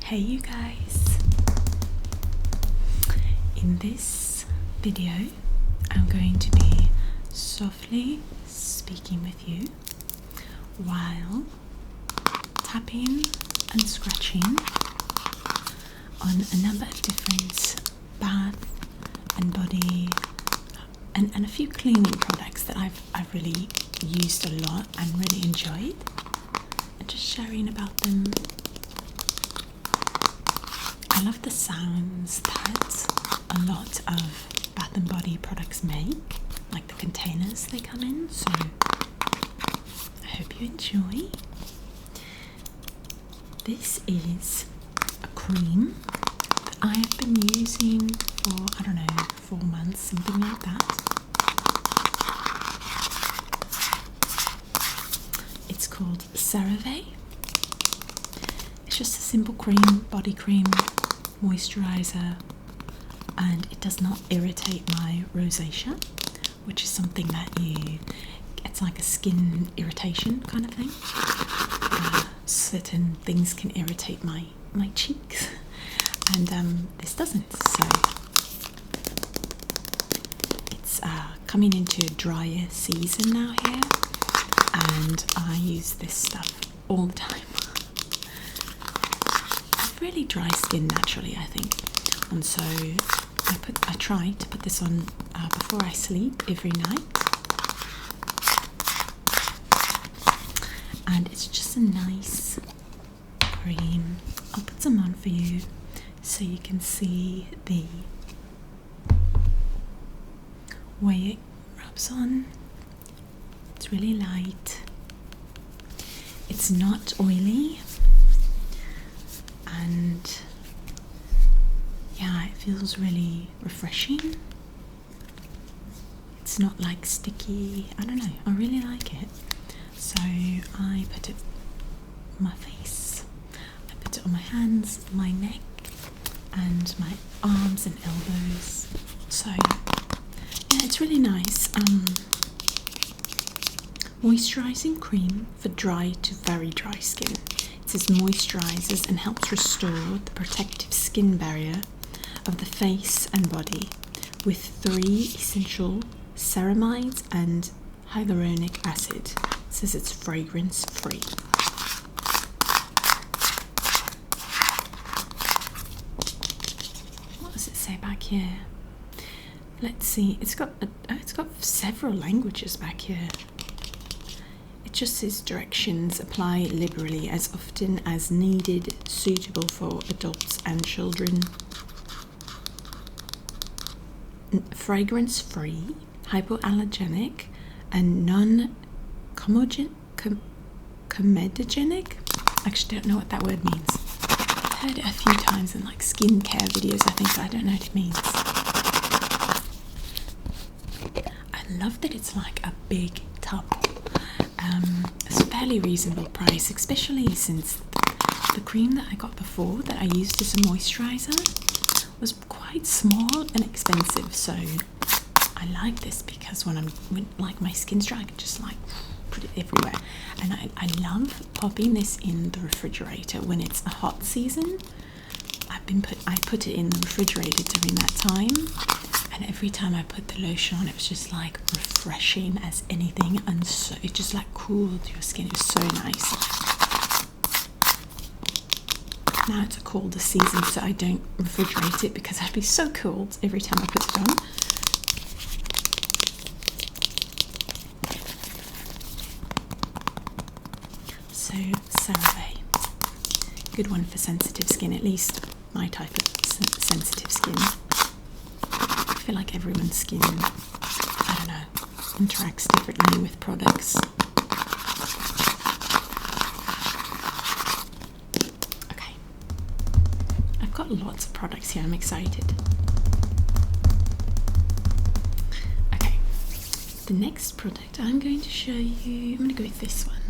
Hey you guys! In this video I'm going to be softly speaking with you while tapping and scratching on a number of different bath and body and a few cleaning products that I've really used a lot and really enjoyed, and just sharing about them. I love the sounds that a lot of bath and body products make, like the containers they come in, so I hope you enjoy. This is a cream that I have been using for, 4 months, something like that. It's called CeraVe. It's just a simple cream, body cream, moisturizer, and it does not irritate my rosacea, which is something that it's like a skin irritation kind of thing. Certain things can irritate my cheeks, and this doesn't. So it's coming into a drier season now here, and I use this stuff all the time. Really dry skin naturally, I think, and so I try to put this on before I sleep every night, and it's just a nice cream. I'll put some on for you so you can see the way it rubs on. It's really light, it's not oily, and yeah, it feels really refreshing. It's not like sticky. I don't know, I really like it. So I put it on my face, I put it on my hands, my neck, and my arms and elbows. So yeah, it's really nice. Moisturizing cream for dry to very dry skin. It says moisturizes and helps restore the protective skin barrier of the face and body with 3 essential ceramides and hyaluronic acid. It says it's fragrance free. What does it say back here? Let's see. It's got several languages back here. It just says directions: apply liberally as often as needed, suitable for adults and children. Fragrance free, hypoallergenic, and non-comedogenic. I actually don't know what that word means. I've heard it a few times in like skincare videos, I think, but I don't know what it means. I love that it's like a big tub. It's a fairly reasonable price, especially since the cream that I got before that I used as a moisturizer was quite small and expensive. So I like this because when like my skin's dry, I can just like put it everywhere. And I love popping this in the refrigerator when it's a hot season. I put it in the refrigerator during that time, and every time I put the lotion on, it was just like refreshing as anything, and so it just like cooled your skin. It was so nice. Now it's a colder season, so I don't refrigerate it because I'd be so cold every time I put it on. So CeraVe, good one for sensitive skin, at least my type of sensitive skin. I feel like everyone's skin, I don't know, interacts differently with products. Okay, I've got lots of products here, I'm excited. Okay, the next product I'm going to show you, I'm going to go with this one.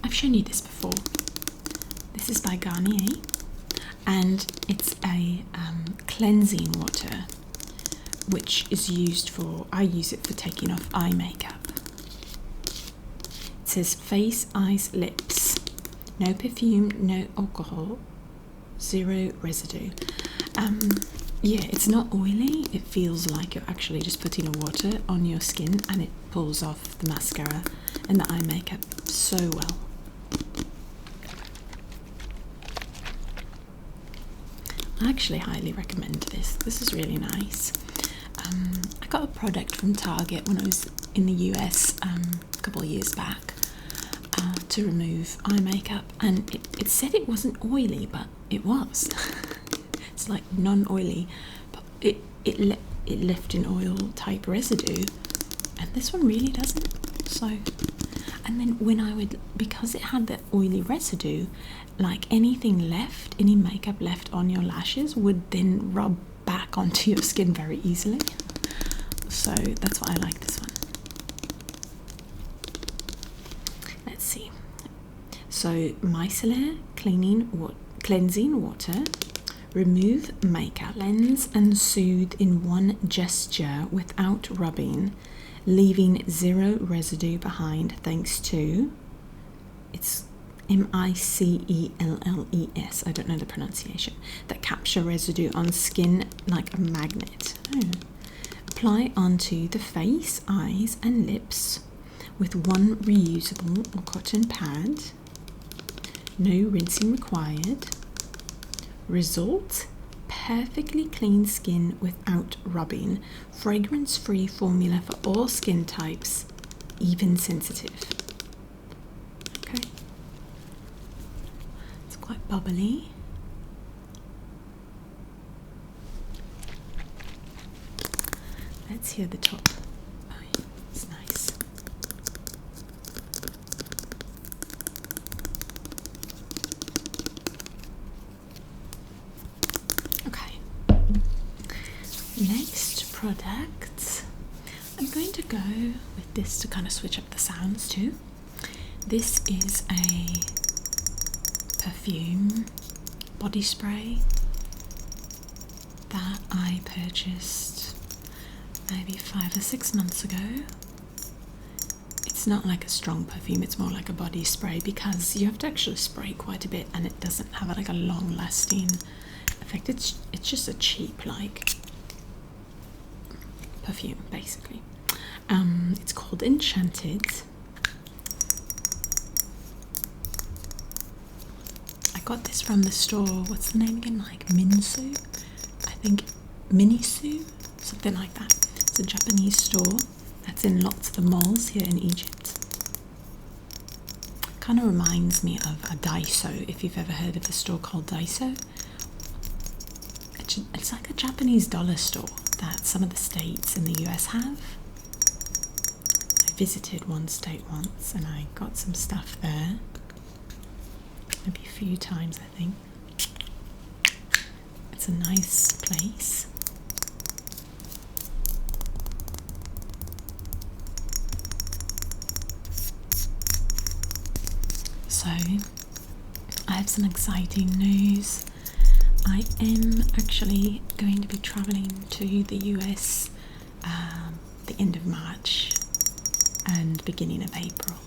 I've shown you this before. This is by Garnier, and it's a cleansing water, which is used for, I use it for taking off eye makeup. says face, eyes, lips. No perfume, no alcohol, 0 residue. Yeah, it's not oily. It feels like you're actually just putting water on your skin, and it pulls off the mascara and the eye makeup so well. I actually highly recommend this. This is really nice. I got a product from Target when I was in the US a couple of years back to remove eye makeup, and it said it wasn't oily, but it was. It's like non-oily, but it left an oil type residue, and this one really doesn't. So, and then when I would, because it had that oily residue, like anything left, any makeup left on your lashes would then rub back onto your skin very easily. So that's why I like this one. Let's see. So micellar cleansing water, remove makeup, cleanse and soothe in one gesture without rubbing, leaving 0 residue behind thanks to, it's micelles, I don't know the pronunciation, that capture residue on skin like a magnet. Apply onto the face, eyes and lips with one reusable or cotton pad. No rinsing required. Result: perfectly clean skin without rubbing. Fragrance-free formula for all skin types, even sensitive. Okay. It's quite bubbly. Let's hear the top. Oh, yeah, it's nice. Okay. Next product. I'm going to go with this to kind of switch up the sounds too. This is a perfume body spray that I purchased maybe 5 or 6 months ago. It's not like a strong perfume, it's more like a body spray because you have to actually spray quite a bit and it doesn't have like a long lasting effect. It's just a cheap like perfume basically. It's called Enchanted. I got this from the store, what's the name again, like Minsu? I think Minisu, something like that. It's a Japanese store that's in lots of the malls here in Egypt. Kind of reminds me of a Daiso, if you've ever heard of a store called Daiso. It's like a Japanese dollar store that some of the states in the US have. I visited one state once and I got some stuff there. Maybe a few times, I think. It's a nice place. So, I have some exciting news. I am actually going to be traveling to the US the end of March and beginning of April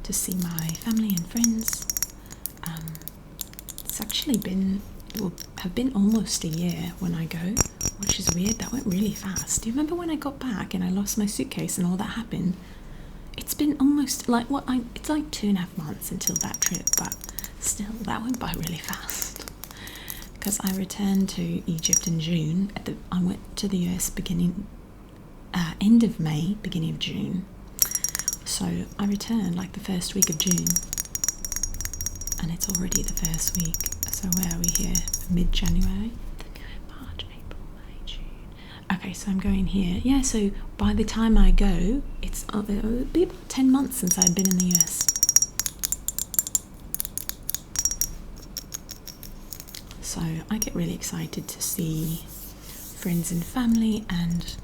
to see my family and friends. It's actually it will have been almost a year when I go, which is weird. That went really fast. Do you remember when I got back and I lost my suitcase and all that happened? It's been almost like it's like 2.5 months until that trip, but still that went by really fast. Because I returned to Egypt in June. I went to the US end of May, beginning of June. So I returned like the first week of June, and it's already the first week. So where are we here? Mid-January? March, April, May, June. Okay, so I'm going here. Yeah, so by the time I go, it'll be about 10 months since I've been in the US. So I get really excited to see friends and family and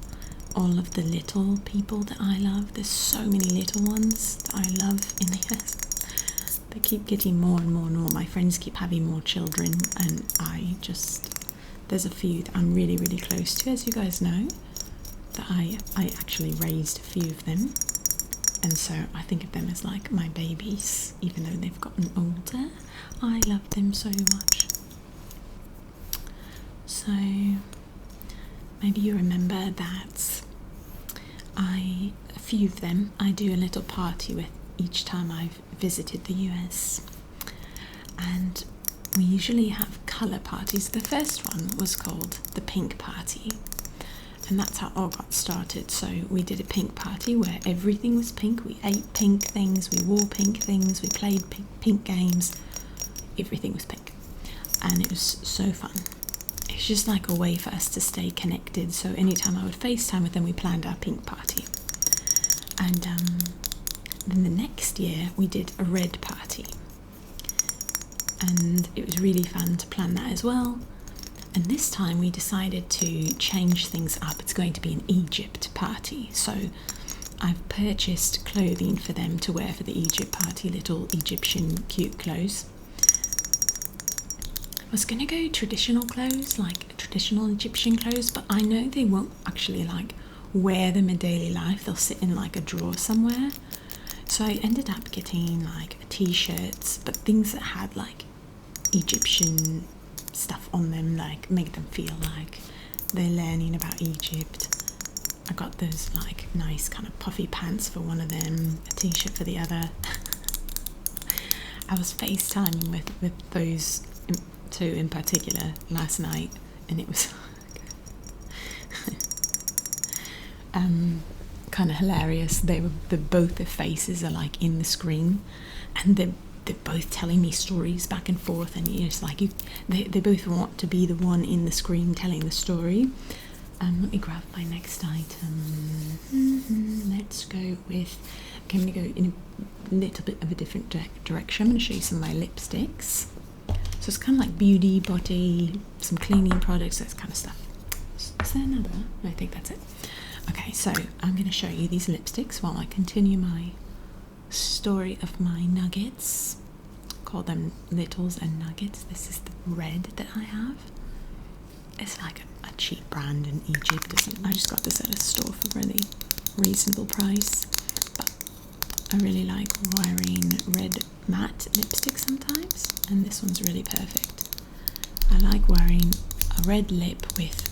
all of the little people that I love. There's so many little ones that I love in the US. They keep getting more and more and more. My friends keep having more children, and there's a few that I'm really, really close to, as you guys know, that I actually raised a few of them. and so I think of them as like my babies, even though they've gotten older. I love them so much. So maybe you remember that a few of them I do a little party with each time I've visited the US, and we usually have colour parties. The first one was called the pink party, and that's how it all got started. So we did a pink party where everything was pink. We ate pink things, we wore pink things, we played pink games. Everything was pink, and it was so fun. It's just like a way for us to stay connected. So anytime I would FaceTime with them, we planned our pink party. And then the next year we did a red party, and it was really fun to plan that as well. And this time we decided to change things up. It's going to be an Egypt party, so I've purchased clothing for them to wear for the Egypt party, little Egyptian cute clothes. I was gonna go traditional clothes, like traditional Egyptian clothes, but I know they won't actually like wear them in daily life. They'll sit in like a drawer somewhere. So I ended up getting like t-shirts, but things that had like Egyptian stuff on them, like make them feel like they're learning about Egypt. I got those like nice kind of puffy pants for one of them, a t-shirt for the other. I was FaceTiming with those two in particular last night, and it was kind of hilarious. Both their faces are like in the screen, and they're both telling me stories back and forth, and it's like they both want to be the one in the screen telling the story. Let me grab my next item. Let's go with, I'm going to go in a little bit of a different direction. I'm going to show you some of my lipsticks. So it's kind of like beauty, body, some cleaning products, that kind of stuff. Is there another? No, I think that's it. Okay, so I'm going to show you these lipsticks while I continue my story of my nuggets. Call them Littles and Nuggets. This is the red that I have. It's like a cheap brand in Egypt, isn't it? I just got this at a store for a really reasonable price. But I really like wearing red matte lipstick sometimes, and this one's really perfect. I like wearing a red lip with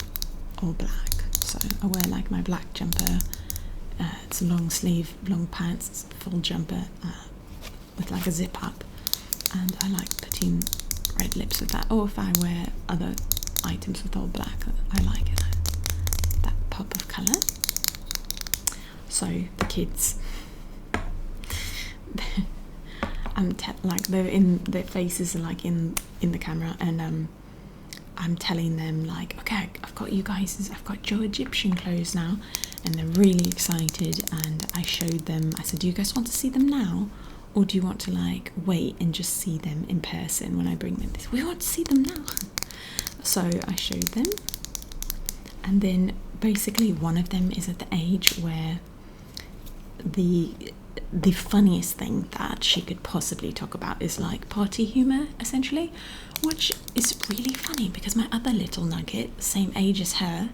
all black. So I wear like my black jumper. It's a long sleeve, long pants, it's a full jumper with like a zip up, and I like putting red lips with that. Or if I wear other items with all black, I like it, that pop of colour. So the kids, like they're in, their faces are like in the camera, and I'm telling them like, okay, I've got you guys, I've got your Egyptian clothes now, and they're really excited. And I showed them, I said, do you guys want to see them now, or do you want to like wait and just see them in person when I bring them? We want to see them now. So I showed them, and then basically one of them is at the age where the funniest thing that she could possibly talk about is like party humor, essentially, which is really funny because my other little nugget, same age as her,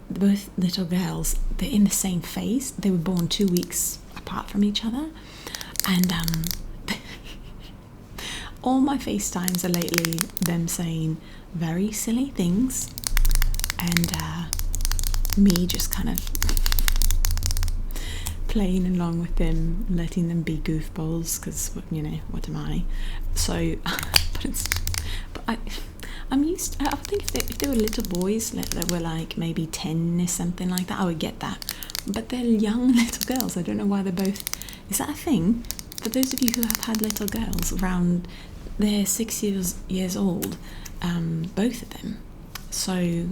both little girls, they're in the same phase. They were born 2 weeks apart from each other, and all my FaceTimes are lately them saying very silly things, and me just kind of playing along with them, letting them be goofballs, because, you know, what am I? So, I'm used to, I think if they were little boys that were like maybe 10 or something like that, I would get that. But they're young little girls. I don't know why they're both, is that a thing? For those of you who have had little girls around, they're 6 years old, both of them. So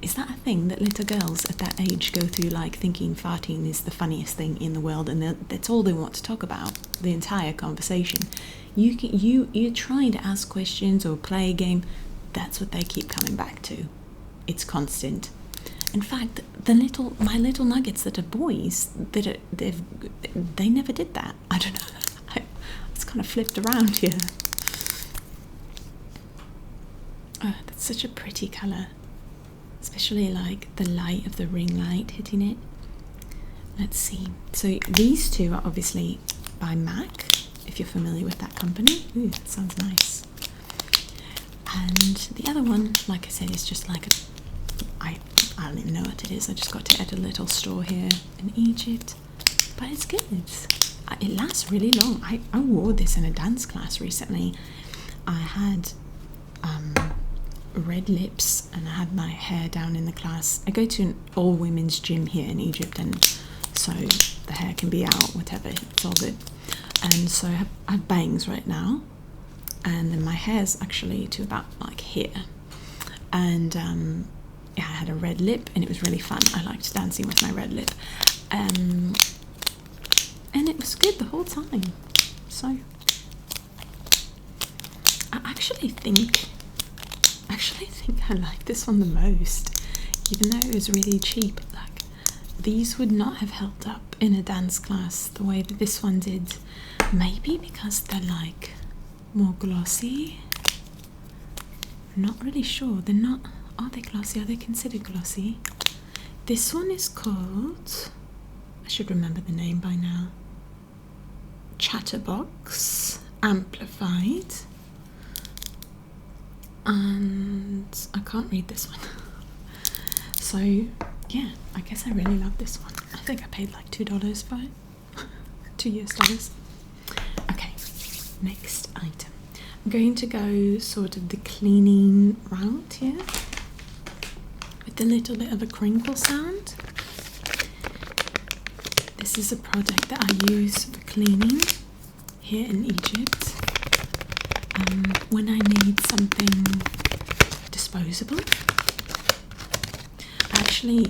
is that a thing that little girls at that age go through, like thinking farting is the funniest thing in the world, and that's all they want to talk about the entire conversation? You're trying to ask questions or play a game, that's what they keep coming back to. It's constant. In fact, my little nuggets that are boys, they never did that. I don't know. It's kind of flipped around here. Oh, that's such a pretty colour, especially like the light of the ring light hitting it. let's see. So these two are obviously by MAC, if you're familiar with that company. Ooh, that sounds nice. And the other one, like I said, is just like I don't even know what it is. I just got it at a little store here in Egypt, but it's good. It lasts really long. I wore this in a dance class recently. I had red lips and I had my hair down in the class. I go to an all women's gym here in Egypt, and so the hair can be out, whatever, it's all good. And so I have bangs right now, and then my hair's actually to about like here. And yeah, I had a red lip and it was really fun. I liked dancing with my red lip. And it was good the whole time. So I actually think I like this one the most, even though it was really cheap. Like, these would not have held up in a dance class the way that this one did. Maybe because they're like more glossy. I'm not really sure. They're not. Are they glossy? Are they considered glossy? This one is called, I should remember the name by now, Chatterbox Amplified. And I can't read this one. So yeah, I guess I really love this one. I think I paid like $2 for it. $2. Okay, next item. I'm going to go sort of the cleaning route here with a little bit of a crinkle sound. This is a product that I use for cleaning here in Egypt. When I need something disposable, I actually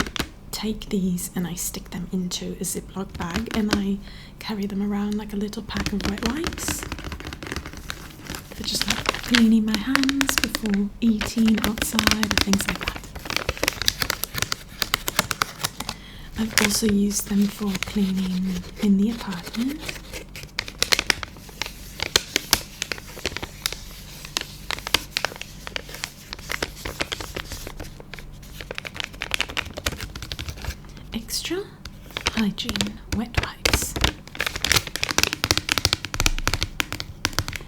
take these and I stick them into a Ziploc bag and I carry them around like a little pack of wet wipes for just like cleaning my hands before eating outside and things like that. I've also used them for cleaning in the apartment. Extra Hygiene wet wipes.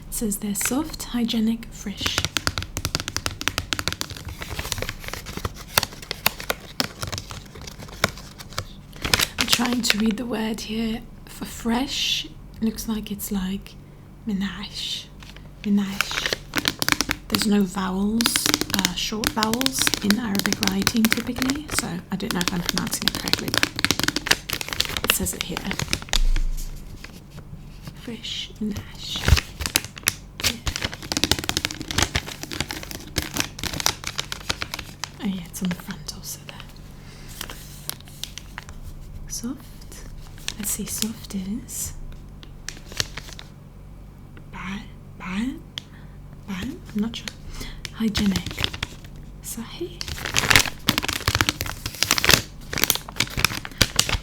It says they're soft, hygienic, fresh. I'm trying to read the word here for fresh. It looks like it's like minash. There's no vowels, short vowels in Arabic writing typically, so I don't know if I'm pronouncing it correctly, but it says it here. Fresh minash. Oh yeah, it's on the front also there. Soft. Let's see, soft is I'm not sure. Hygienic. Sahih.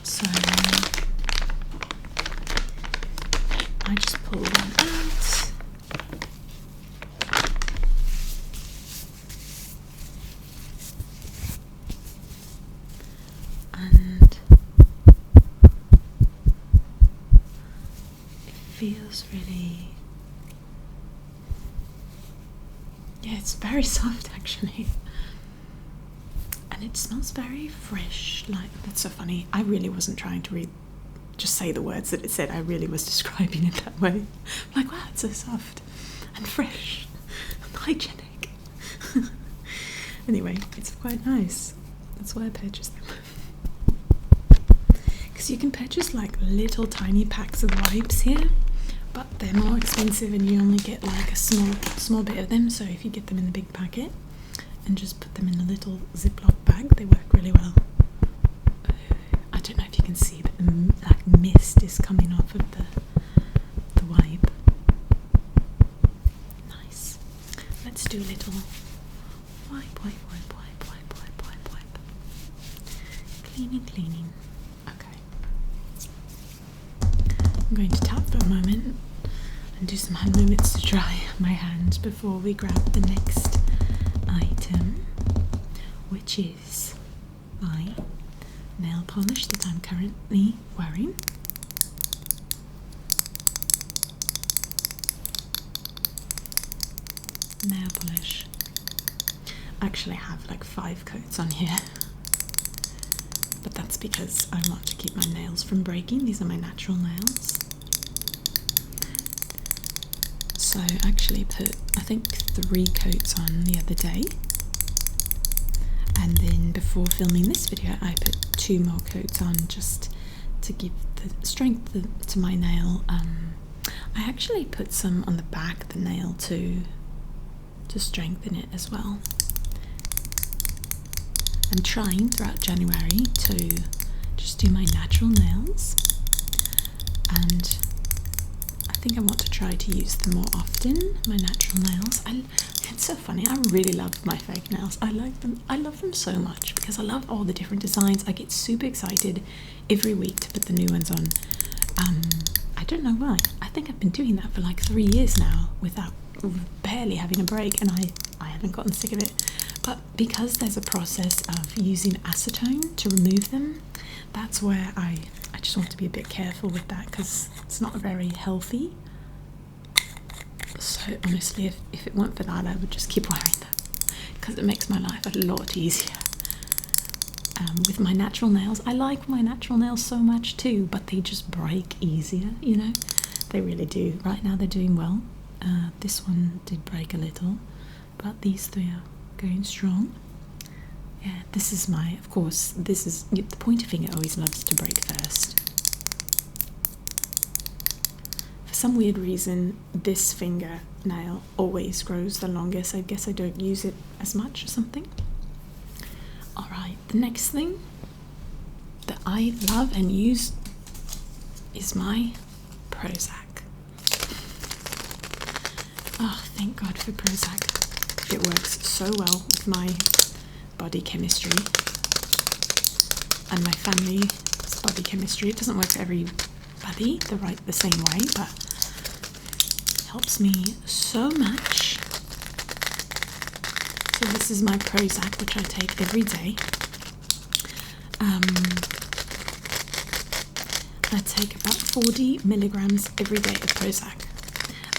So I just pull one out. And it feels really, yeah, it's very soft actually. And it smells very fresh. Like, that's so funny. I really wasn't trying to just say the words that it said. I really was describing it that way. Like, wow, it's so soft and fresh and hygienic. Anyway, it's quite nice. That's why I purchased them. Because you can purchase like little tiny packs of wipes here, but they're more expensive and you only get like a small bit of them. So if you get them in the big packet and just put them in a little Ziploc bag, they work really well. I don't know if you can see, but the like mist is coming off of the wipe. Nice. Let's do a little wipe. Cleaning. Okay. I'm going to tap for a moment and do some hand movements to dry my hands before we grab the next item, which is my nail polish that I'm currently wearing. Nail polish. I actually have like 5 coats on here, but that's because I want to keep my nails from breaking. These are my natural nails. So I actually put, I think, 3 coats on the other day, and then before filming this video I put 2 more coats on just to give the strength to my nail. I actually put some on the back of the nail to strengthen it as well. I'm trying throughout January to just do my natural nails, and I think I want to try to use them more often, my natural nails. It's so funny, I really love my fake nails. I like them. I love them so much because I love all the different designs. I get super excited every week to put the new ones on. I don't know why. I think I've been doing that for like 3 years now without barely having a break, and I haven't gotten sick of it. But because there's a process of using acetone to remove them, that's where I just want to be a bit careful with that, because it's not very healthy. So honestly, if it weren't for that, I would just keep wearing them because it makes my life a lot easier. With my natural nails, I like my natural nails so much too, but they just break easier, you know? They really do. Right now they're doing well. This one did break a little, but these 3 are going strong. Yeah, this is my, of course, this is, the pointer finger always loves to break first. For some weird reason, this finger nail always grows the longest. I guess I don't use it as much or something. Alright, the next thing that I love and use is my Prozac. Oh, thank God for Prozac. It works so well with my body chemistry and my family's body chemistry. It doesn't work for everybody the same way, but it helps me so much. So this is my Prozac, which I take every day. I take about 40 milligrams every day of Prozac,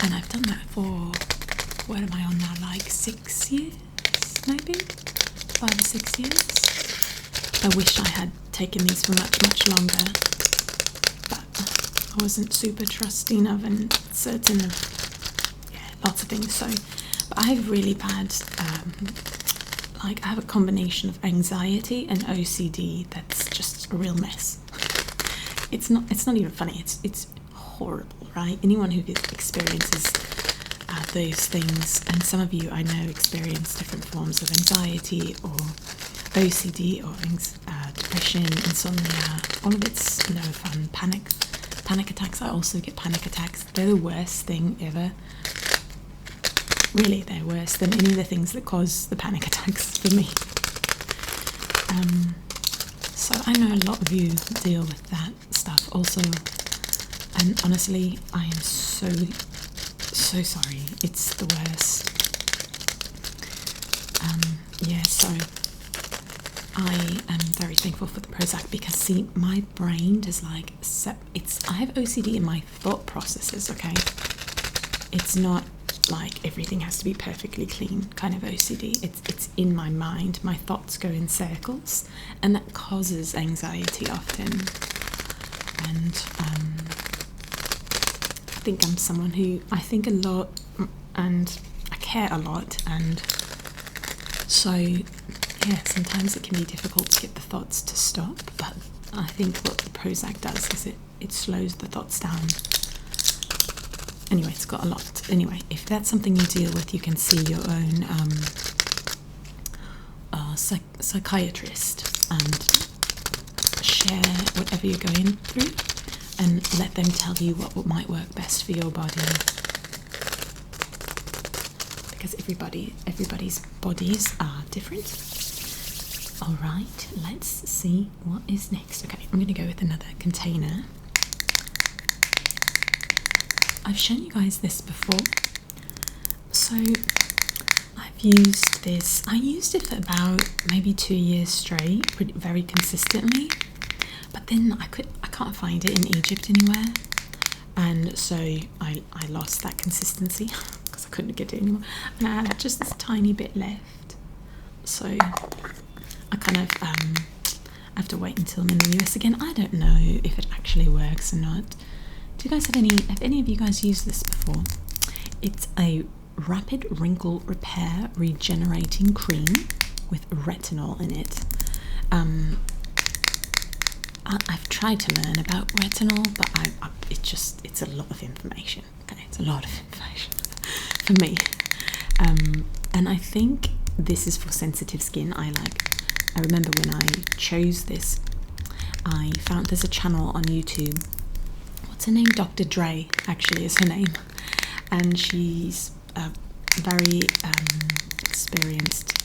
and I've done that for, what am I on now, like 6 years, maybe 5 or 6 years. I wish I had taken these for much longer, but I wasn't super trusting of and certain of lots of things. So, but I have really bad, I have a combination of anxiety and OCD that's just a real mess. It's not even funny. It's horrible, right? Anyone who experiences those things, and some of you I know experience different forms of anxiety or OCD or depression, insomnia. All of it's no fun. Panic attacks. I also get panic attacks. They're the worst thing ever. Really, they're worse than any of the things that cause the panic attacks for me. So I know a lot of you deal with that stuff also, and honestly, I am so sorry. It's the worst. Yeah, so I am very thankful for the Prozac because, see, my brain does I have OCD in my thought processes, okay? It's not like everything has to be perfectly clean kind of OCD. It's in my mind. My thoughts go in circles, and that causes anxiety often. And I think I'm someone who I think a lot and I care a lot, and so yeah, sometimes it can be difficult to get the thoughts to stop, but I think what the Prozac does is it slows the thoughts down. Anyway, it's got a lot. Anyway, if that's something you deal with, you can see your own psychiatrist and share whatever you're going through and let them tell you what might work best for your body. Because everybody's bodies are different. Alright, let's see what is next. Okay, I'm going to go with another container. I've shown you guys this before, so I've used this. I used it for about maybe 2 years straight, very consistently, but then I can't find it in Egypt anywhere, and so I lost that consistency because I couldn't get it anymore, and I had just this tiny bit left. So I kind of have to wait until I'm in the US again. I don't know if it actually works or not. Do you guys have any of you guys used this before? It's a rapid wrinkle repair regenerating cream with retinol in it. I've tried to learn about retinol, but it's a lot of information. Okay, it's a lot of information for me. And I think this is for sensitive skin. I remember when I chose this, I found there's a channel on YouTube. What's her name? Dr. Dre actually is her name, and she's a very experienced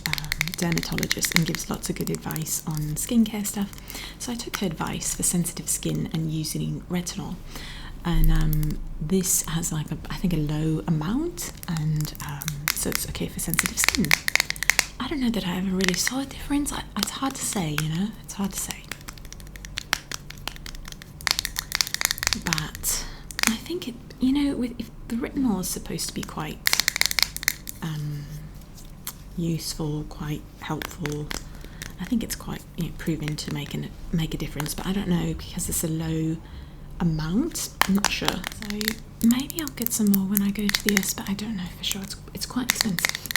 dermatologist and gives lots of good advice on skincare stuff. So I took her advice for sensitive skin and using retinol, and this has I think a low amount, and so it's okay for sensitive skin. I don't know that I ever really saw a difference. It's hard to say, it's hard to say, but I think it, if the retinol is supposed to be quite useful, quite helpful, I think it's quite proven to make a difference. But I don't know, because it's a low amount, I'm not sure. So maybe I'll get some more when I go to the US, but I don't know for sure. It's quite expensive,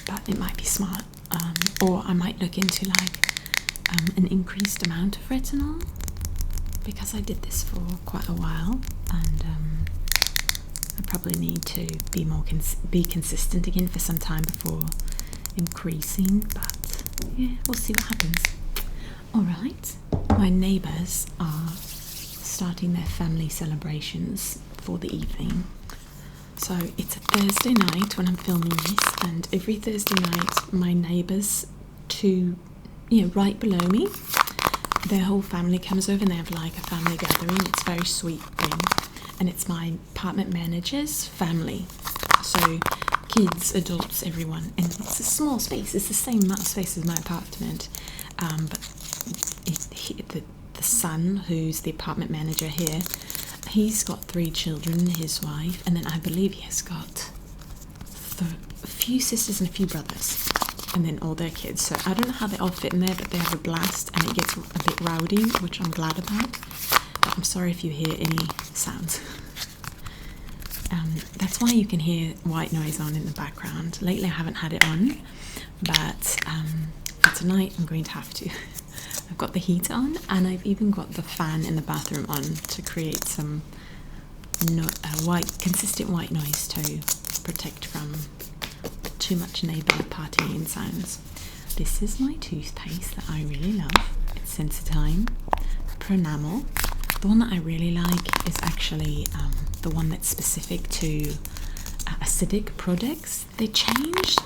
but it might be smart, or I might look into an increased amount of retinol, because I did this for quite a while, and I probably need to be consistent again for some time before increasing, but yeah, we'll see what happens. Alright, my neighbours are starting their family celebrations for the evening. So it's a Thursday night when I'm filming this, and every Thursday night my neighbours right below me, their whole family comes over and they have a family gathering. It's a very sweet thing, and it's my apartment manager's family, so kids, adults, everyone, and it's a small space. It's the same amount of space as my apartment, but the son, who's the apartment manager here, he's got 3 children, his wife, and then I believe he has got a few sisters and a few brothers, and then all their kids. So I don't know how they all fit in there, but they have a blast, and it gets a bit rowdy, which I'm glad about. But I'm sorry if you hear any sounds. That's why you can hear white noise on in the background. Lately I haven't had it on, but for tonight I'm going to have to. I've got the heater on, and I've even got the fan in the bathroom on to create some consistent white noise to protect from too much neighbour partying sounds. This is my toothpaste that I really love. It's Sensodyne Pronamel. The one that I really like is actually the one that's specific to acidic products. They changed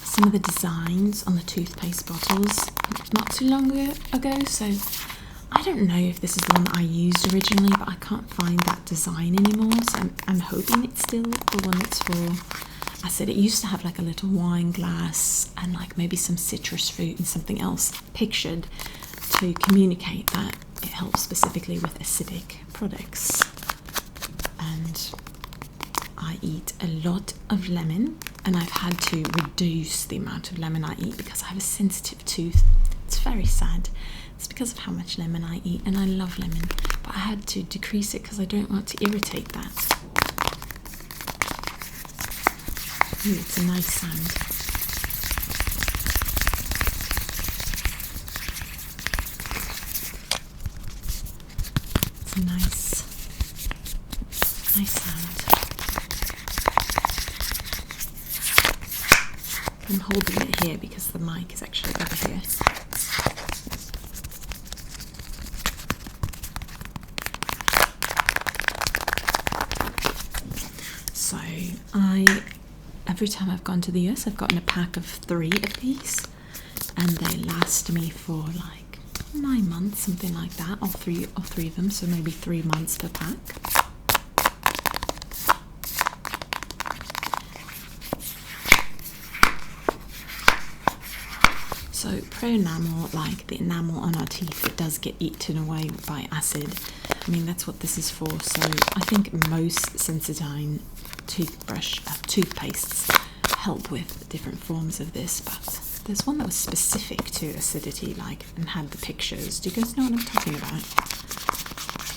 some of the designs on the toothpaste bottles not too long ago, so I don't know if this is the one that I used originally, but I can't find that design anymore, so I'm hoping it's still the one that's for acid. It used to have a little wine glass and maybe some citrus fruit and something else pictured to communicate that it helps specifically with acidic products. And I eat a lot of lemon, and I've had to reduce the amount of lemon I eat because I have a sensitive tooth. It's very sad. It's because of how much lemon I eat, and I love lemon, but I had to decrease it because I don't want to irritate that. Ooh, it's a nice sound. It's a nice sound. I'm holding it here because the mic is actually over here. So every time I've gone to the US, I've gotten a pack of 3 of these, and they last me for 9 months, something like that, all three of them, so maybe 3 months per pack. So So pro-enamel, like the enamel on our teeth, it does get eaten away by acid. I mean, that's what this is for. So I think most Sensodyne toothpastes help with different forms of this, but there's one that was specific to acidity, like, and had the pictures. Do you guys know what I'm talking about?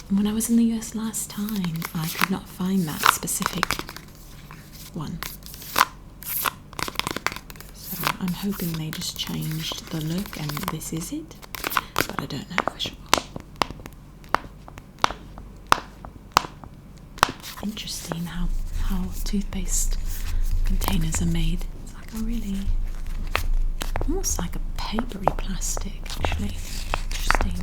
When I was in the US last time, I could not find that specific one. So I'm hoping they just changed the look and this is it, but I don't know for sure. Interesting how toothpaste containers are made. It's like a really, almost like a papery plastic, actually. Interesting.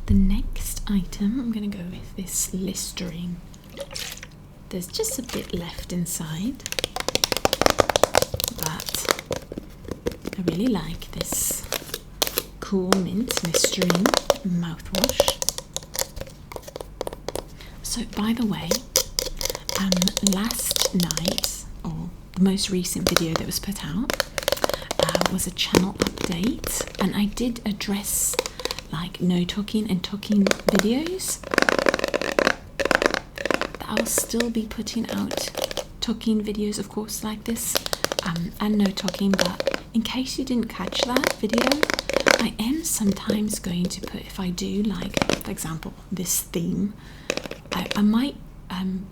The next item, I'm going to go with this Listerine. There's just a bit left inside, but I really like this Cool Mint Listerine mouthwash. So, by the way, last night, or the most recent video that was put out, was a channel update, and I did address like no talking and talking videos. But I'll still be putting out talking videos, of course, like this, and no talking. But in case you didn't catch that video, I am sometimes going to put, if I do, like, for example, this theme, I might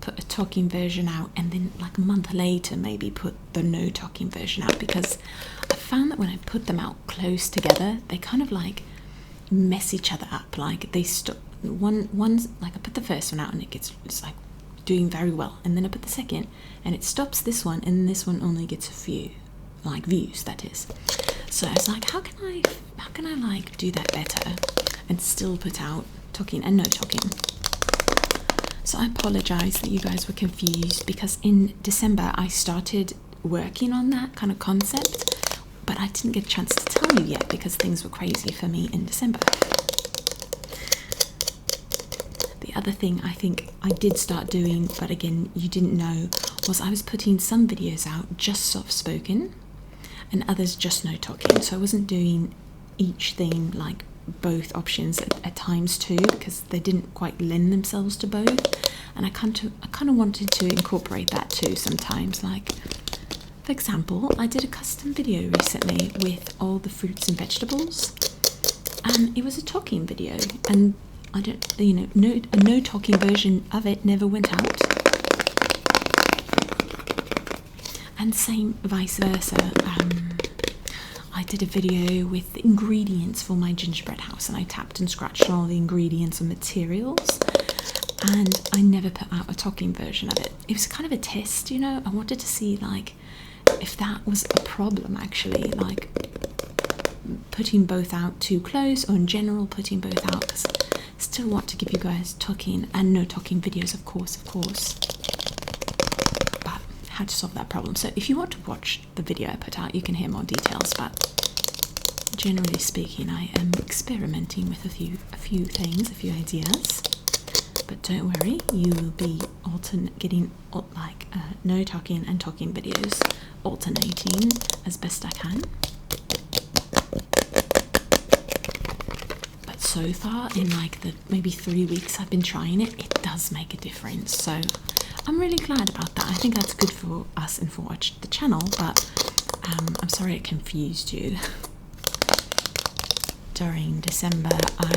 put a talking version out and then like a month later maybe put the no talking version out, because I found that when I put them out close together, they kind of like mess each other up. Like they stop one's like, I put the first one out and it's like doing very well, and then I put the second and it stops this one, and this one only gets a few like views, that is. So I was like, how can I like do that better and still put out talking and no talking? So I apologize that you guys were confused, because in December I started working on that kind of concept, but I didn't get a chance to tell you yet because things were crazy for me in December. The other thing I think I did start doing, but again you didn't know, was I was putting some videos out just soft spoken and others just no talking. So I wasn't doing each theme, like both options at times too, because they didn't quite lend themselves to both, and I kind of wanted to incorporate that too sometimes. Like, for example, I did a custom video recently with all the fruits and vegetables, and it was a talking video, and I don't, a no talking version of it never went out, and same vice versa. I did a video with the ingredients for my gingerbread house, and I tapped and scratched on all the ingredients and materials, and I never put out a talking version of it. It was kind of a test, I wanted to see like if that was a problem, actually, like putting both out too close, or in general putting both out, because I still want to give you guys talking and no talking videos, of course, but how to solve that problem. So if you want to watch the video I put out, you can hear more details, but generally speaking, I am experimenting with a few things, a few ideas. But don't worry, you will be getting like no talking and talking videos, alternating as best I can. But so far, in like the maybe 3 weeks I've been trying it, it does make a difference. So I'm really glad about that. I think that's good for us and for the channel, but I'm sorry it confused you. During December, I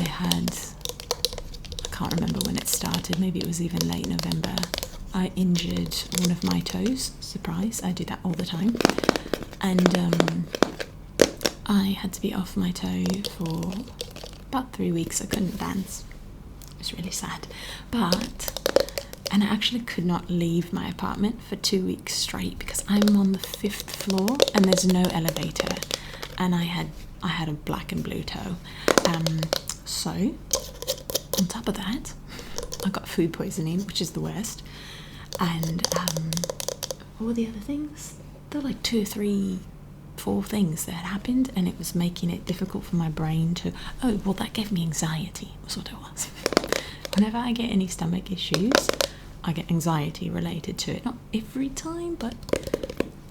can't remember when it started, maybe it was even late November, I injured one of my toes. Surprise, I do that all the time. And I had to be off my toe for about 3 weeks. I couldn't dance. It was really sad. And I actually could not leave my apartment for 2 weeks straight, because I'm on the 5th floor and there's no elevator, and I had a black and blue toe. So on top of that, I got food poisoning, which is the worst. And what were the other things? There were like 2 or 3, 4 things that had happened, and it was making it difficult for my brain to, oh, well, that gave me anxiety, was what it was. Whenever I get any stomach issues, I get anxiety related to it. Not every time, but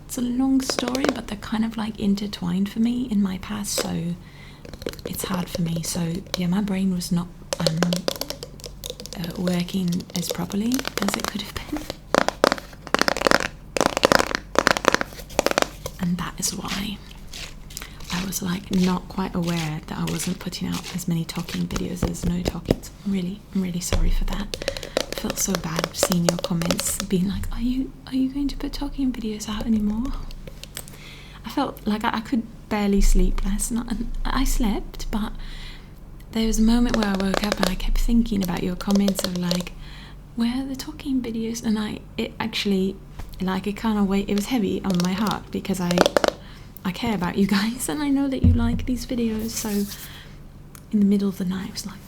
it's a long story, but they're kind of like intertwined for me in my past, so it's hard for me. So yeah, my brain was not working as properly as it could have been. And that is why I was like not quite aware that I wasn't putting out as many talking videos as no talking. So I'm really sorry for that. I felt so bad seeing your comments being like, are you going to put talking videos out anymore? I felt like I could barely sleep last night. I slept, but there was a moment where I woke up and I kept thinking about your comments of like, where are the talking videos? And it actually, like, it kind of weighed, it was heavy on my heart because I care about you guys and I know that you like these videos. So in the middle of the night I was like,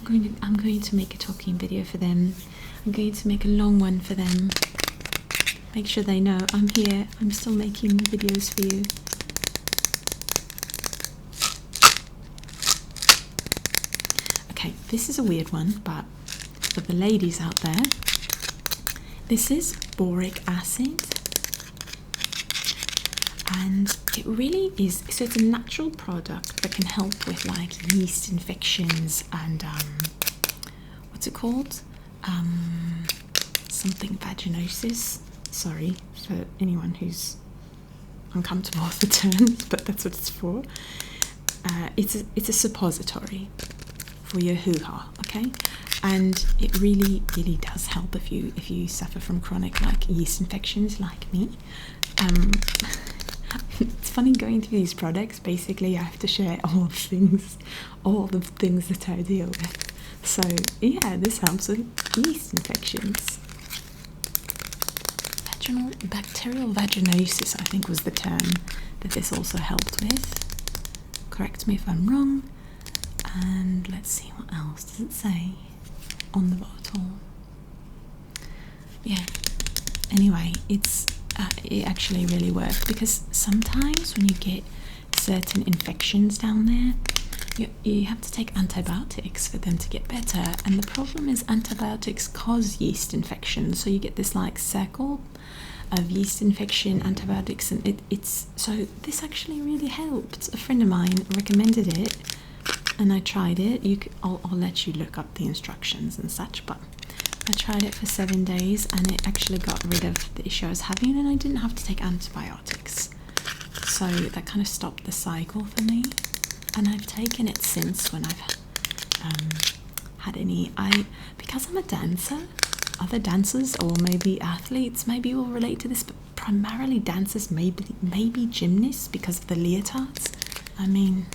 I'm going to make a talking video for them. I'm going to make a long one for them. Make sure they know I'm here. I'm still making videos for you. Okay, this is a weird one, but for the ladies out there, this is boric acid. And it really is, so it's a natural product that can help with like yeast infections and what's it called? Something vaginosis. Sorry for anyone who's uncomfortable with the term, but that's what it's for. It's a suppository for your hoo-ha, okay? And it really does help if you suffer from chronic like yeast infections like me. It's funny going through these products. Basically, I have to share all the things that I deal with. So yeah, this helps with yeast infections. Bacterial vaginosis, I think, was the term that this also helped with. Correct me if I'm wrong. And let's see, what else does it say on the bottle? Yeah. Anyway, it actually really works because sometimes when you get certain infections down there, you have to take antibiotics for them to get better, and the problem is antibiotics cause yeast infections, so you get this like circle of yeast infection, antibiotics, and it's so this actually really helped. A friend of mine recommended it and I tried it. I'll let you look up the instructions and such, but I tried it for 7 days and it actually got rid of the issue I was having, and I didn't have to take antibiotics, so that kind of stopped the cycle for me. And I've taken it since when I've had any, because I'm a dancer, other dancers or maybe athletes maybe will relate to this, but primarily dancers, maybe gymnasts because of the leotards. I mean,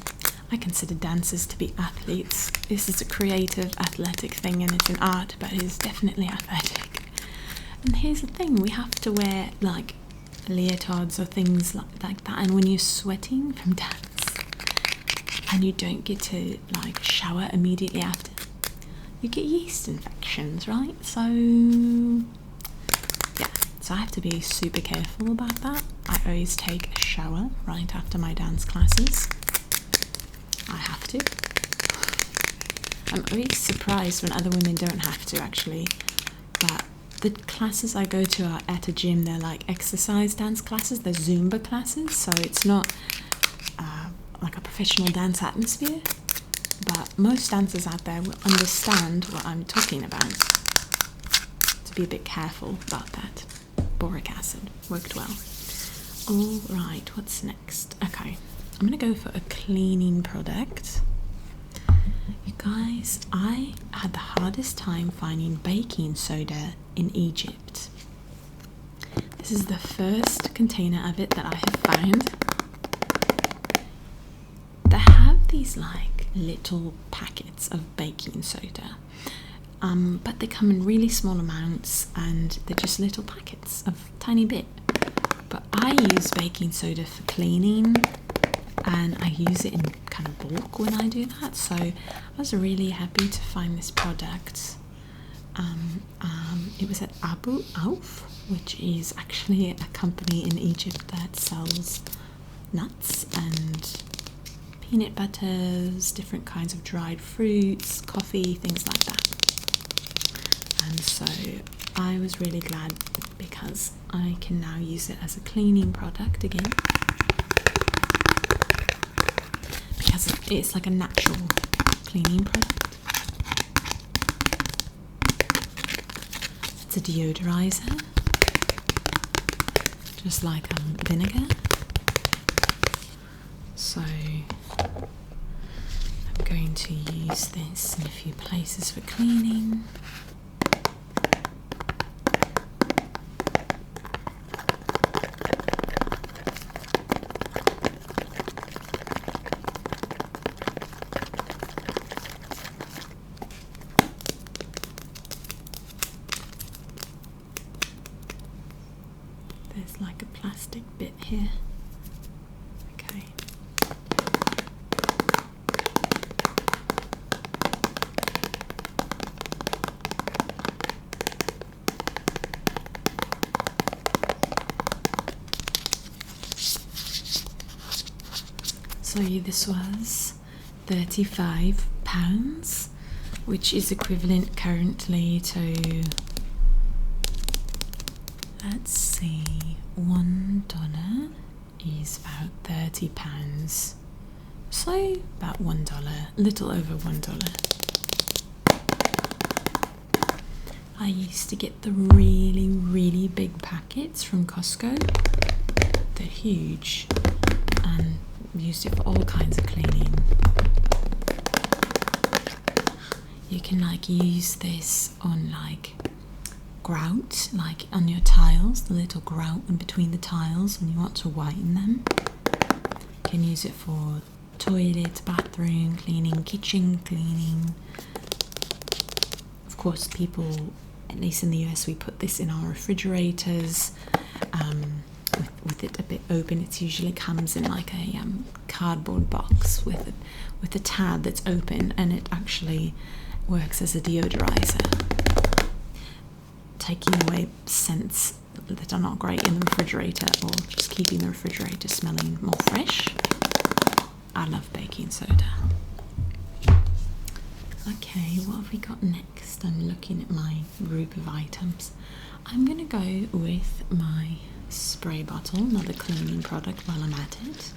I consider dancers to be athletes. This is a creative, athletic thing, and it's an art, but it is definitely athletic. And here's the thing, we have to wear like leotards or things like that, and when you're sweating from dance and you don't get to like shower immediately after, you get yeast infections, right? So yeah, so I have to be super careful about that. I always take a shower right after my dance classes. I have to. I'm always surprised when other women don't have to, actually, but the classes I go to are at a gym. They're like exercise dance classes, they're Zumba classes, so it's not like a professional dance atmosphere, but most dancers out there will understand what I'm talking about. To be a bit careful about that. Boric acid worked well. All right, what's next? Okay, I'm gonna go for a cleaning product. You guys, I had the hardest time finding baking soda in Egypt. This is the first container of it that I have found. They have these like little packets of baking soda, but they come in really small amounts and they're just little packets of tiny bit. But I use baking soda for cleaning, and I use it in kind of bulk when I do that, so I was really happy to find this product. It was at Abu Auf, which is actually a company in Egypt that sells nuts and peanut butters, different kinds of dried fruits, coffee, things like that. And so I was really glad because I can now use it as a cleaning product again, because it's like a natural cleaning product. It's a deodorizer, just like vinegar. So I'm going to use this in a few places for cleaning. There's like a plastic bit here. Okay. So this was £35, which is equivalent currently to, let's see, $1 is about £30. So about $1, a little over $1. I used to get the really, really big packets from Costco. They're huge and used it for all kinds of cleaning. You can like use this on like grout, like on your tiles, the little grout in between the tiles when you want to whiten them. You can use it for toilet, bathroom cleaning, kitchen cleaning. Of course, people, at least in the US, we put this in our refrigerators. With it a bit open, it usually comes in like a cardboard box with a tab that's open, and it actually works as a deodorizer, taking away scents that are not great in the refrigerator, or just keeping the refrigerator smelling more fresh. I love baking soda. Okay, what have we got next? I'm looking at my group of items. I'm gonna go with my spray bottle, another cleaning product while I'm at it.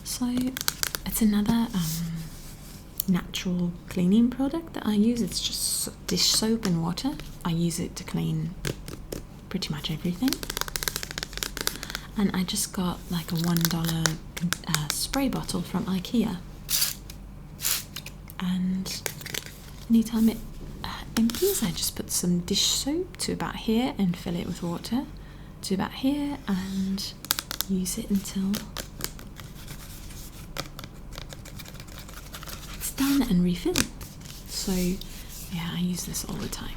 So it's another natural cleaning product that I use. It's just dish soap and water. I use it to clean pretty much everything. And I just got like a $1 spray bottle from IKEA. And anytime it empties, I just put some dish soap to about here and fill it with water to about here and use it until it's done and refill. So yeah, I use this all the time.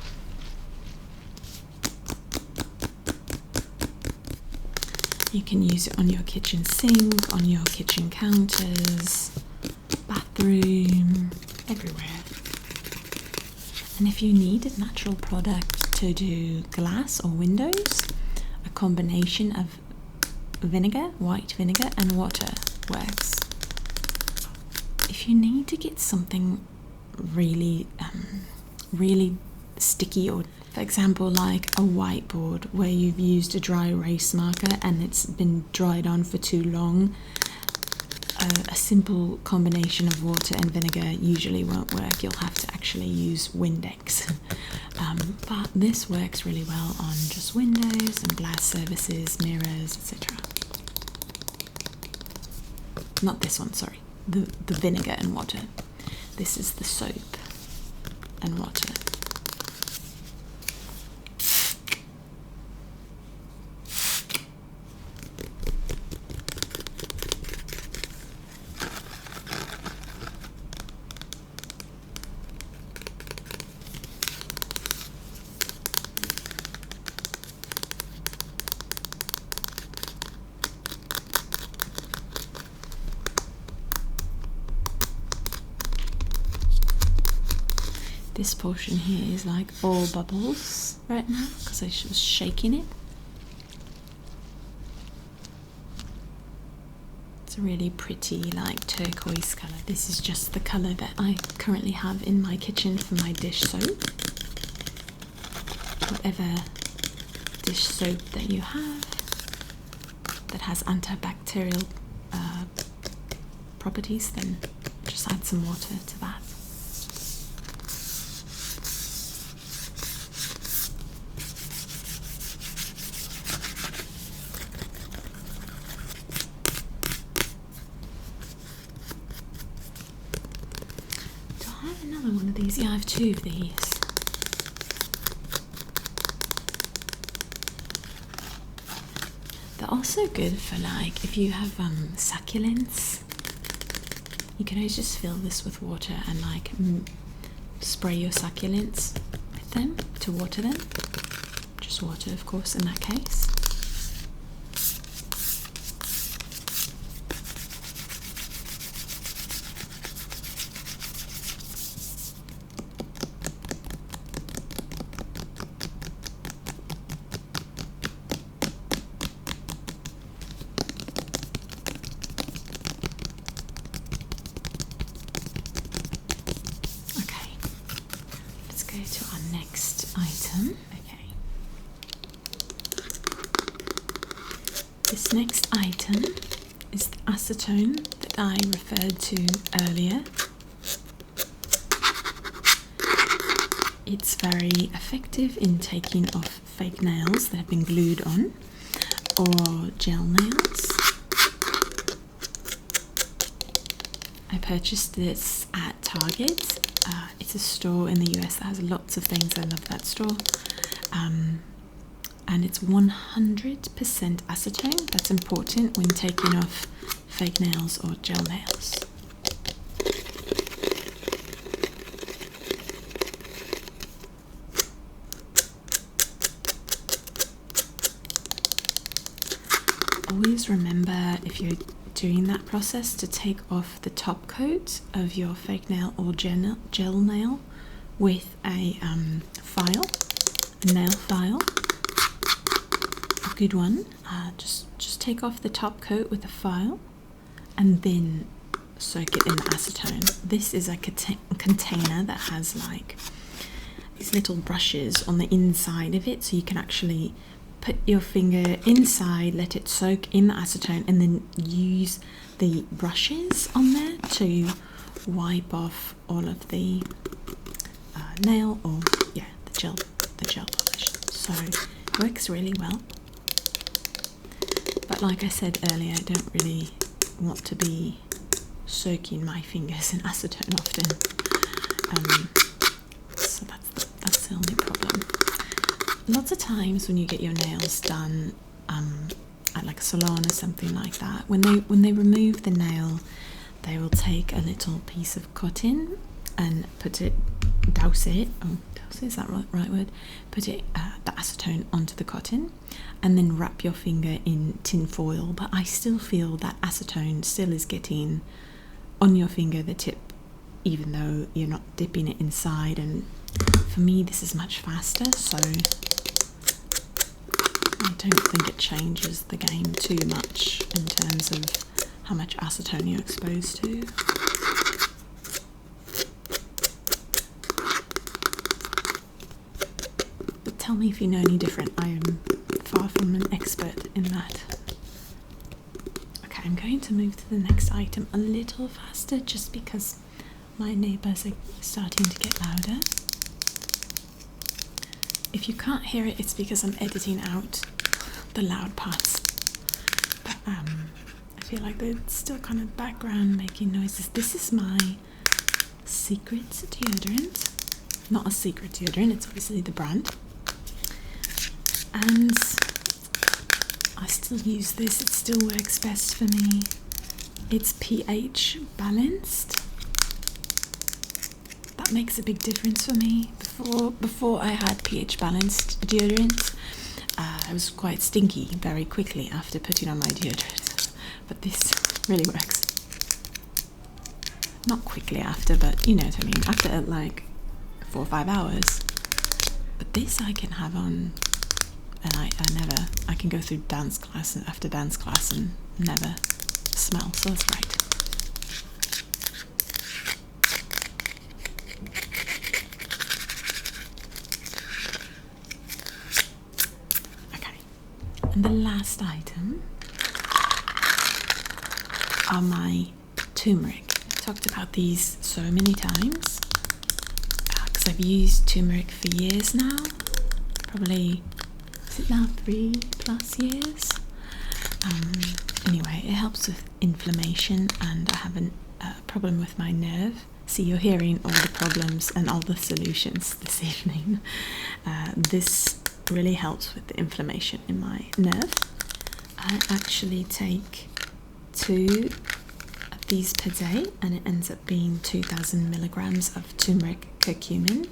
You can use it on your kitchen sink, on your kitchen counters, bathroom, everywhere. And if you need a natural product to do glass or windows, a combination of vinegar, white vinegar, and water works. If you need to get something really, really sticky, or for example like a whiteboard where you've used a dry erase marker and it's been dried on for too long, a simple combination of water and vinegar usually won't work. You'll have to actually use Windex. But this works really well on just windows and glass surfaces, mirrors, etc. Not this one, sorry. The vinegar and water. This is the soap and water. This portion here is like all bubbles right now because I was shaking it. It's a really pretty like turquoise colour. This is just the colour that I currently have in my kitchen for my dish soap. Whatever dish soap that you have that has antibacterial properties, then just add some water to that. Do I have another one of these? Yeah, I have two of these. They're also good for like if you have succulents. You can always just fill this with water and like spray your succulents with them to water them. Just water, of course, in that case. Go to our next item. Okay. This next item is the acetone that I referred to earlier. It's very effective in taking off fake nails that have been glued on or gel nails. I purchased this at Target. It's a store in the US that has lots of things. I love that store. And it's 100% acetone. That's important when taking off fake nails or gel nails. Always remember, if you're doing that process, to take off the top coat of your fake nail or gel nail with a file, a nail file, a good one. Just take off the top coat with a file and then soak it in the acetone. This is a container that has like these little brushes on the inside of it, so you can actually put your finger inside, let it soak in the acetone, and then use the brushes on there to wipe off all of the nail or the gel polish. So it works really well. But like I said earlier, I don't really want to be soaking my fingers in acetone often. So that's the only problem. Lots of times when you get your nails done at like a salon or something like that, when they remove the nail, they will take a little piece of cotton and douse it, is that right word? Put the acetone onto the cotton and then wrap your finger in tin foil. But I still feel that acetone still is getting on your finger, the tip, even though you're not dipping it inside. And for me, this is much faster, so I don't think it changes the game too much in terms of how much acetone you're exposed to. But tell me if you know any different. I am far from an expert in that. Okay, I'm going to move to the next item a little faster just because my neighbours are starting to get louder. If you can't hear it, it's because I'm editing out the loud parts. But I feel like there's still kind of background making noises. This is my secret deodorant. Not a secret deodorant, it's obviously the brand. And I still use this, it still works best for me. It's pH balanced. That makes a big difference for me. Before I had pH balanced deodorant, I was quite stinky very quickly after putting on my deodorant, but this really works. Not quickly after, but you know what I mean. After like 4 or 5 hours. But this I can have on, and I can go through dance class and after dance class and never smell, so that's great. Okay, and the last item are my turmeric. I've talked about these so many times because I've used turmeric for years now, probably, is it now 3+ years? Anyway, it helps with inflammation, and I have a problem with my nerve. See, you're hearing all the problems and all the solutions this evening. This really helps with the inflammation in my nerve. I actually take 2 of these per day, and it ends up being 2,000 milligrams of turmeric curcumin.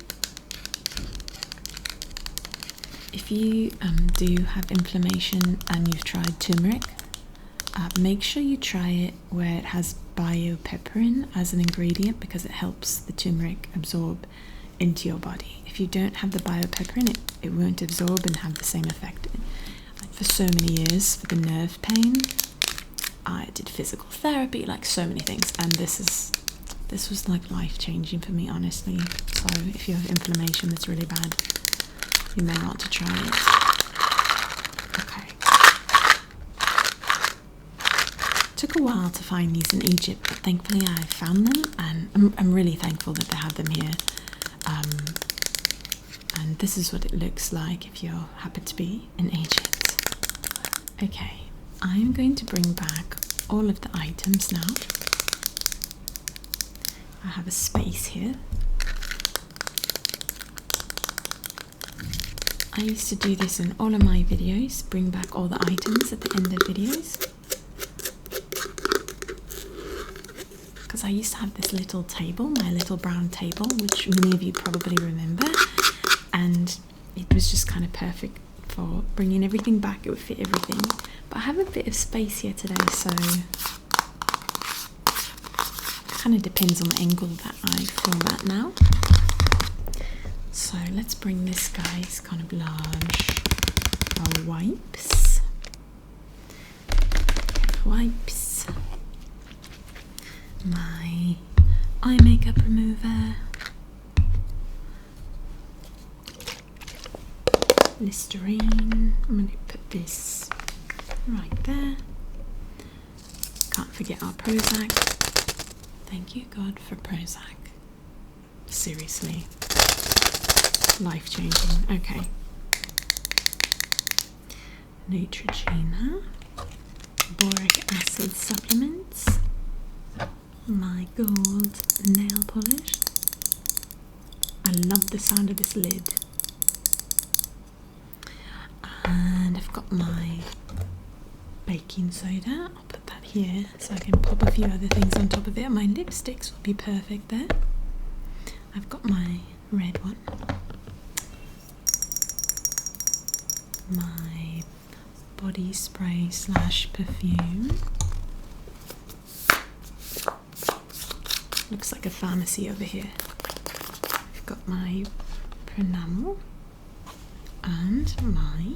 If you do have inflammation and you've tried turmeric, make sure you try it where it has biopepperin as an ingredient, because it helps the turmeric absorb into your body. If you don't have the biopepperin, it won't absorb and have the same effect. For so many years, for the nerve pain, I did physical therapy, like so many things, and this was like life-changing for me, honestly. So if you have inflammation that's really bad, you may want to try it. Okay. Took a while to find these in Egypt, but thankfully I found them, and I'm really thankful that they have them here. And this is what it looks like if you happen to be in Egypt. Okay, I'm going to bring back all of the items now. I have a space here. I used to do this in all of my videos, bring back all the items at the end of videos. Because I used to have this little table, my little brown table, which many of you probably remember, and it was just kind of perfect for bringing everything back. It would fit everything. But I have a bit of space here today, so it kind of depends on the angle that I film at now. So let's bring this guy's kind of large wipes. Wipes. My eye makeup remover. Listerine. I'm going to put this right there. Can't forget our Prozac. Thank you God for Prozac. Seriously. Life-changing. Okay. Neutrogena. Boric acid supplements. My gold nail polish. I love the sound of this lid. And I've got my baking soda. I'll put that here so I can pop a few other things on top of it. My lipsticks will be perfect there. I've got my red one. My body spray / perfume. Looks like a pharmacy over here. I've got my Pronamel and my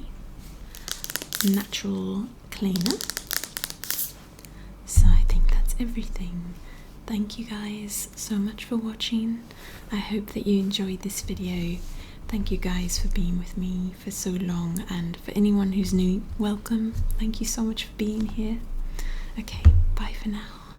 natural cleaner. So I think that's everything. Thank you guys so much for watching. I hope that you enjoyed this video. Thank you guys for being with me for so long, and for anyone who's new, welcome. Thank you so much for being here. Okay, bye for now.